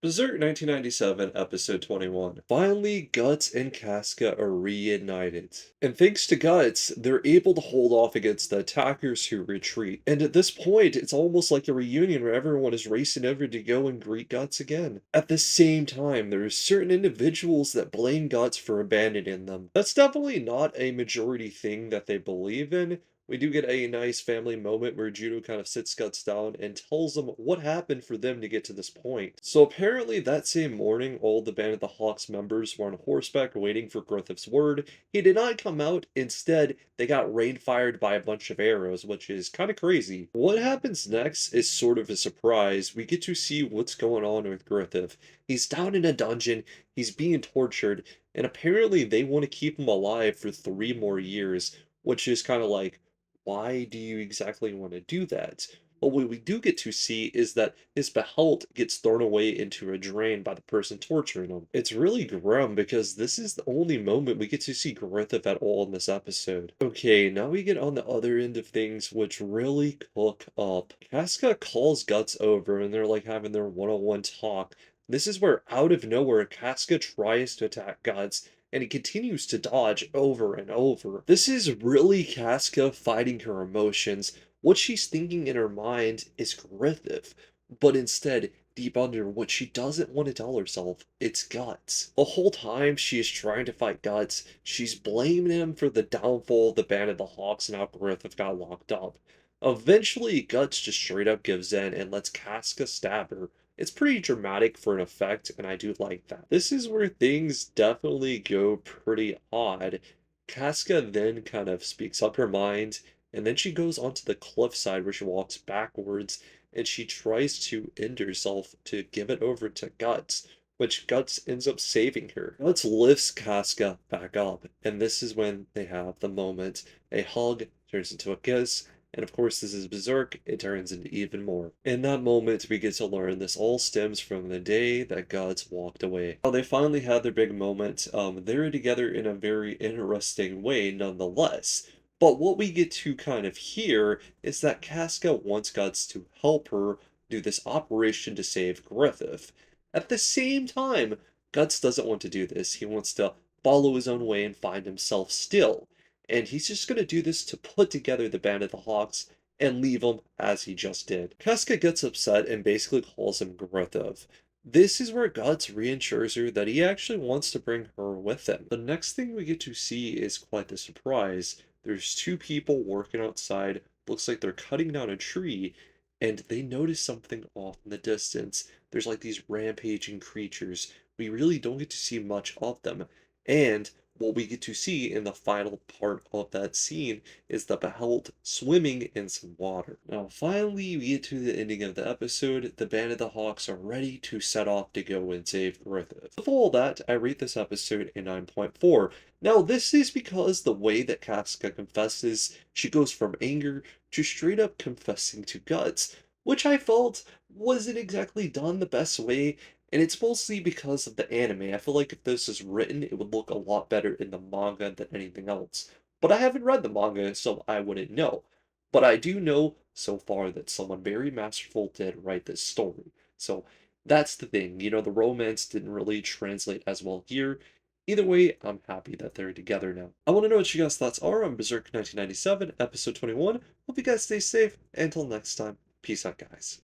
Berserk 1997, Episode 21. Finally, Guts and Casca are reunited. And thanks to Guts, they're able to hold off against the attackers who retreat. And at this point, it's almost like a reunion where everyone is racing over to go and greet Guts again. At the same time, there are certain individuals that blame Guts for abandoning them. That's definitely not a majority thing that they believe in. We do get a nice family moment where Judo kind of sits Guts down and tells them what happened for them to get to this point. So apparently that same morning, all the Band of the Hawks members were on horseback waiting for Griffith's word. He did not come out. Instead, they got rain fired by a bunch of arrows, which is kind of crazy. What happens next is sort of a surprise. We get to see what's going on with Griffith. He's down in a dungeon, he's being tortured, and apparently they want to keep him alive for 3 more years, which is kind of like, why do you exactly want to do that? But what we do get to see is that his behelt gets thrown away into a drain by the person torturing him. It's really grim because this is the only moment we get to see Griffith at all in this episode. Okay, now we get on the other end of things, which really cook up. Casca calls Guts over and they're like having their one-on-one talk. This is where, out of nowhere, Casca tries to attack Guts, and he continues to dodge over and over. This is really Casca fighting her emotions. What she's thinking in her mind is Griffith, but instead, deep under, what she doesn't want to tell herself, it's Guts. The whole time she is trying to fight Guts, she's blaming him for the downfall of the Band of the Hawks and how Griffith got locked up. Eventually, Guts just straight up gives in and lets Casca stab her. It's pretty dramatic for an effect, and I do like that. This is where things definitely go pretty odd. Casca then kind of speaks up her mind, and then she goes onto the cliffside where she walks backwards, and she tries to end herself to give it over to Guts, which Guts ends up saving her. Guts lifts Casca back up, and this is when they have the moment. A hug turns into a kiss, and of course, this is Berserk, it turns into even more. In that moment, we get to learn this all stems from the day that Guts walked away. Now, they finally had their big moment. They're together in a very interesting way, nonetheless. But what we get to kind of hear is that Casca wants Guts to help her do this operation to save Griffith. At the same time, Guts doesn't want to do this. He wants to follow his own way and find himself still, and he's just going to do this to put together the Band of the Hawks and leave them as he just did. Casca gets upset and basically calls him Griffith. This is where Guts reassures her that he actually wants to bring her with him. The next thing we get to see is quite the surprise. There's two people working outside, looks like they're cutting down a tree, and they notice something off in the distance. There's like these rampaging creatures. We really don't get to see much of them, and what we get to see in the final part of that scene is the Behelt swimming in some water. Now, finally, we get to the ending of the episode. The Band of the Hawks are ready to set off to go and save Griffith. With all that, I rate this episode a 9.4. Now, this is because the way that Casca confesses, she goes from anger to straight up confessing to Guts, which I felt wasn't exactly done the best way, and it's mostly because of the anime. I feel like if this is written, it would look a lot better in the manga than anything else. But I haven't read the manga, so I wouldn't know. But I do know so far that someone very masterful did write this story. So that's the thing. The romance didn't really translate as well here. Either way, I'm happy that they're together now. I want to know what you guys' thoughts are on Berserk 1997, episode 21. Hope you guys stay safe. Until next time, peace out, guys.